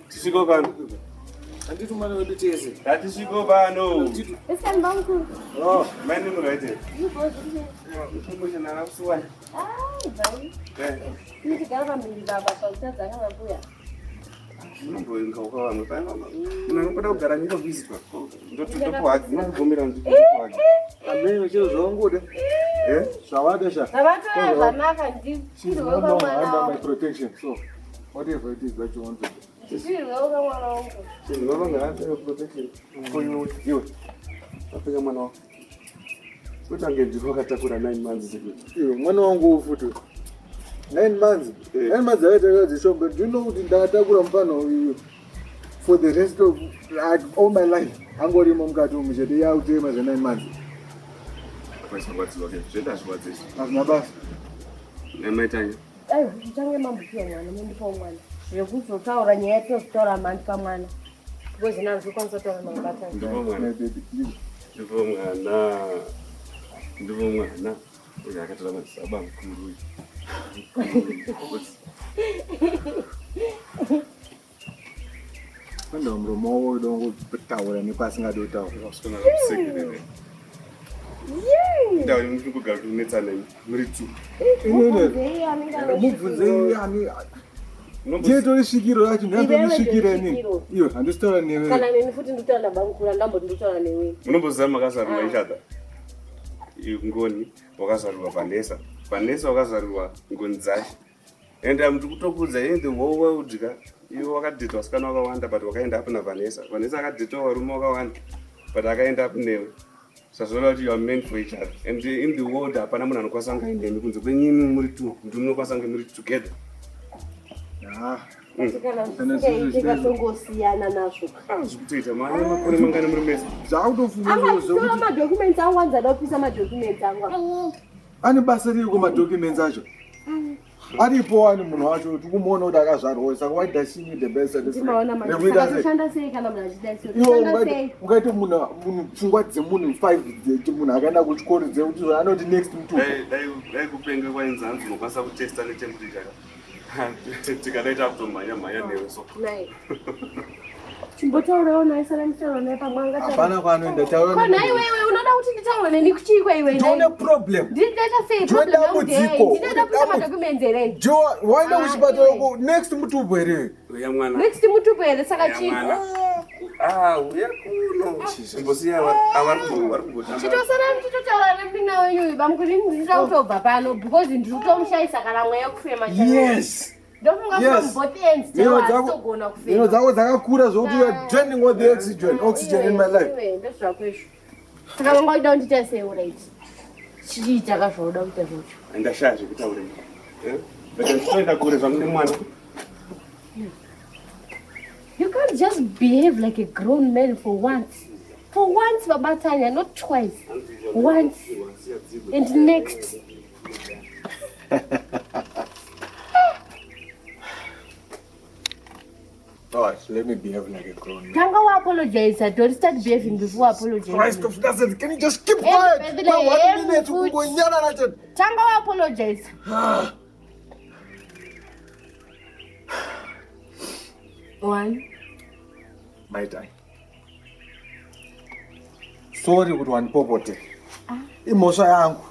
Tisiko bano. Anditi mwana wedu tese. Tisiko bano. Esikani bangu. Oh, mani muraite. Mfumbushi na rapsuwa. Bhai. Nitigara pambiri baba pautadza kana mbuya. Unomboinga ukawamwe pai mama. Unoda kugara nyika visitor. Ndoti ndokuhadzi ndinokubvumira ndikuhadzi. Amene chiro zvawangode. Zvawada sha. Zvavatoya zvanaka ndi. She's no longer under my protection, so whatever it is that you want to do. Zvirwewo mwana wangu. She's no longer under your protection. For you. Apeka mwana wako. Kutange ndiko katakura 9 months ago. Mwana wangu ufuti. 9 months. 9 months aita zishombe. Do you know kuti ndakatakura mfano uyu for the rest of all my life. Angori mukati muchede yautema za 9 months. Kwaisingwadziwa ke. Zvedazviwadzisa. Azvina basa. Nemaitanya. Ndichange mambupiwa mwana mundipa mwana. Zvekuzotaura nyaya yatinozotaura mandi pamwana. Because nanzi kwanza taura mangata. Ndipo mwana. Uyu akatora madzisaba mukuru uyu. Kwenda muromo wawo udongo kutaura nekwasingadi kutaura. Wasona kusekerere. Ndawo muri kugara kunetsana muri tu. Mubvunze ani. Nditori svikiro yacho ndandori svikira nini? Iyo handisitaura newe. Kana neni futi nditaura bamukura ndambo nditaura newe. Munomboziva makazarwa ishada. Ngoni wakazarwa Vanessa. Vanessa wakazarwa ngoni dzashi. Ende muri kutokudza ende wowe udya. Iwe wakadhitwa sikana wakawanda but wakaenda up na Vanessa. Vanessa akadhitwa varume wakawanda but akaenda up newe. Sazola kuti you are meant for each other. And in the world hapana munhu anokwasanga nemi kunze kwenyimi muri tu. Ndi munokwasanga muri together. Tikatongosiyana nazvo. Zvikutoita mari makore mangani muri mese. Zvautofunga madocuments angu anzada kupisa madocuments angu. Ane basa riri kumadocuments acho. Aripo ani munhu wacho tikumuona kuti akazvarwa saka waita chinyi the best ndinoshanda sei kana munhu achidai ungaite munhu pfungwa dzemunhu 5 munhu akaenda kuchikoro dzekuti anoti next mutupo dai kupenge kwainzanzi unokwanisa kutesta netemperature tikadaita kutomhanya newe so chimbotaurawo naye sara mutauro naye pamwanga hapana kwaanoenda taura kona iwewe unoda kuti nditaure neni kuchikwe iwe ndine problem nditaita sei problem nditaita kuita madocuments here jo waenda kuchipatara next mutupo here ya mwana next mutupo here saka chiko uya kuno imbosiya warikubota chitosara mchitotaura nembi nawe iwe bamukuri ndinoda kutobva pano because ndiri kutomushayisa kana mweya kufema yes Ino dzako dzakakura zvokuti you are draining all the oxygen in my life. Saka vanga waida kundita sei right? Chiita kazvoda kuita zvocho. Ndashaya zvekutaura. But ndinoenda kure zvangu nemwana. You can't just behave like a grown man for once. For once, Babatanya, not twice. Once. And next. Alright, let me behave like a grown man. Tanga wa apologize. Don't start behaving before apologizing. Christ of Nazareth, can you just keep quiet? 1 minute, Tanga wa apologize. One. My time. Sorry kuti wanipopote. Imhosva yangu.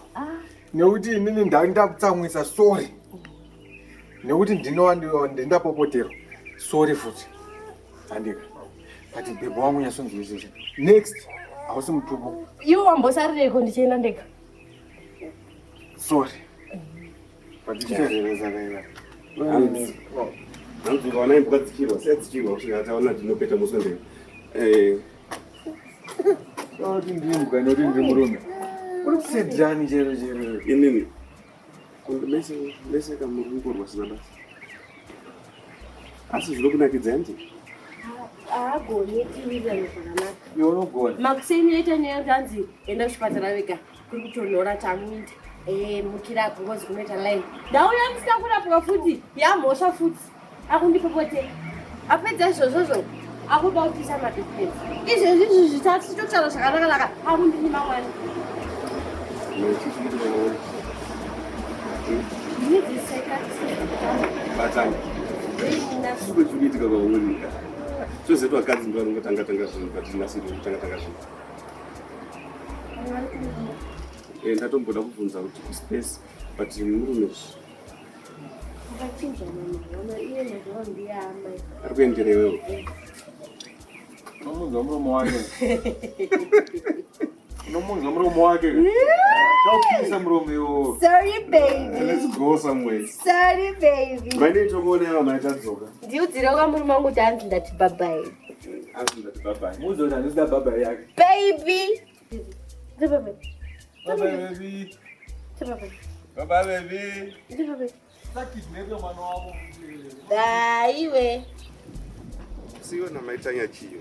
Nekuti inini ndakutsamwisa sorry. Nekuti ndindapopoterwa. Sorry futhi. Andika. But bebe wangu nyasonzwisisa. Next, awusi mutupo. Iwe wambosareko ndichenda ndeka. Sorry. But ndicherereza kaira. Nanzi kaona imbuka dzichirwa, sedzichirwa kusvika taona ndinopeta muswendeko. Oti ndimbuka noti ndiri murume. Uri kusedhani chero. Inini. Lese kamurungorwa sina basa. Asi zvinokunakidza ndi? Agoni etiwira zvakanaka. Iwe unogona. Makuseinoita nyaya yanzi enda kuchipatara vega kuri kutonhora chamuita. Mukira kungozi kunoita line. Ndauya ndisina kurapwa futi yamhosva futi. Akundipopote. Apedza izvozvo akuda kupisa madocuments. Izvezvi zvitatu totaura zvakanaka akundinima mwana. Batanga. kuitika kwauri toziva kuti vakadzi ndo vanongotanga zvinhu but nasiri kutanga zvinhu ndatomboda kubvunza kuti space but murume ari kuenderewewo unomunza muromo wake unomunza muromo wake chaupisa muromo iwo. Sorry baby. Let's go somewhere. Sorry baby. Maine tokuonewa maitadzoka ndiudzire kwamurume wangu kuti hanzi ndati babai. Hanzi ndati babai. Muudza kuti handisida babai yake. Baby. Baby. Babai baby. Baba baby. Sakidneve mwana wako. Daiwe. Siona maitanya chiyo.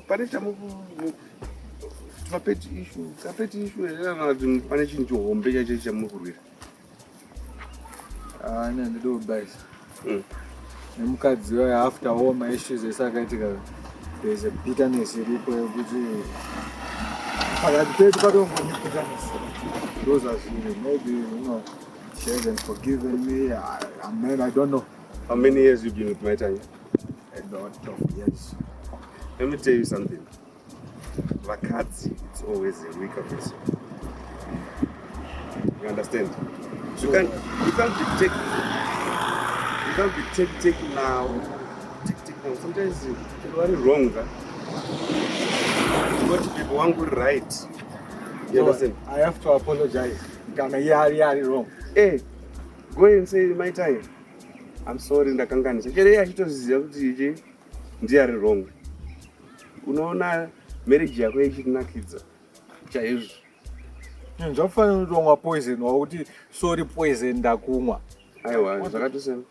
Pane chamuku kapeti issue yana kuti pane chinhu chihombe chacho chamukurwira. Ine ndiri kubaisa. Nemukadzi wayo after all my issues esakaitika there's a bitterness iripo yekuti pakati pedu patongonibitterness. Those are Zviri. Maybe she hasn't forgiven me. I don't know. How many years you been with Maitanya? A lot of years. Let me tell you something. Vakadzi, it's always a weaker person. You understand? So you can't be taking now. Sometimes you're very wrong. What people want to right. You understand? I have to apologize. I'm wrong. Hey, go and say my time. I'm sorry, ndakanganisa. Chero achitoziva kuti ichi ndiye wrong. Unoona marriage yako ichitinakidza chaizvo. Zvafanira kuti wamwa poison wakuti sorry poison ndakumwa. Aiwa, zvakatosema.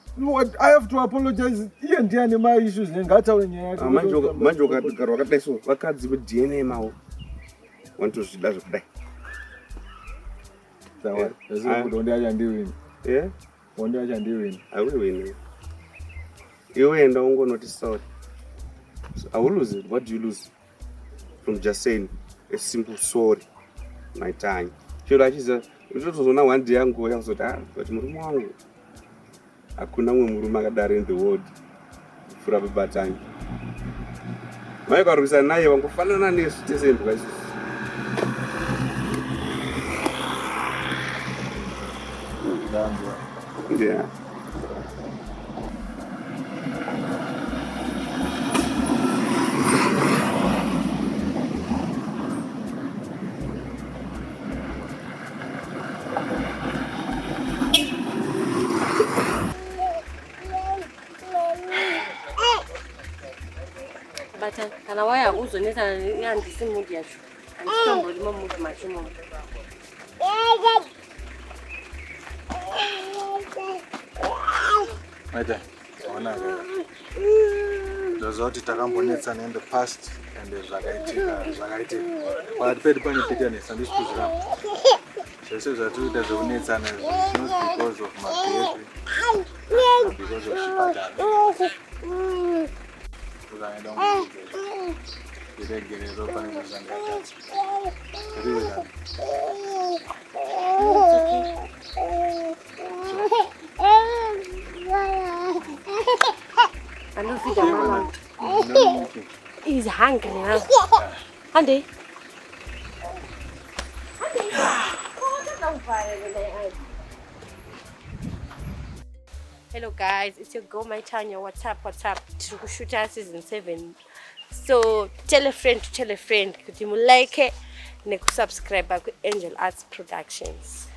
I have to apologize. Iye ndiye ane ma issues ngataure nyaya yake. Manje ukagara wakadai so vakadzi veDNA mavo vanotozvida zvekudai. Sawa. Kuti ndiye achandiwini. Yeah? Ndiye achandiwini. Hauwini. Iwe enda ungonoti sorry. So I will lose it. What do you lose? From just saying a simple sorry. My time. Chero achiza unotozoona one day yangu yakuzoti but murume wangu hakuna mumwe murume akadaro in the world kufura bebatanya. Maikarwisana naye wangofanana nesu tese mbuka isusu. Yeah. Kana waya uzonetsa yandisi mood yacho. Anditomboli mood machumo. Maita, ona ndozoti takambonetsana in the past and zvakaitika. Pakati pedu pane bitterness handisi kuzviramba. Zvese zvatinoita zvekunetsana is not because of my behavior, but because of chipatana. Ukaenda kugerero pane zvazvangaita. He's hungry now. Andy. Hello guys, it's your girl Maitanya. What's up? Tukushuta season 7. So tell a friend to tell a friend kuti mulike nekusubscribe ku Angel Arts Productions.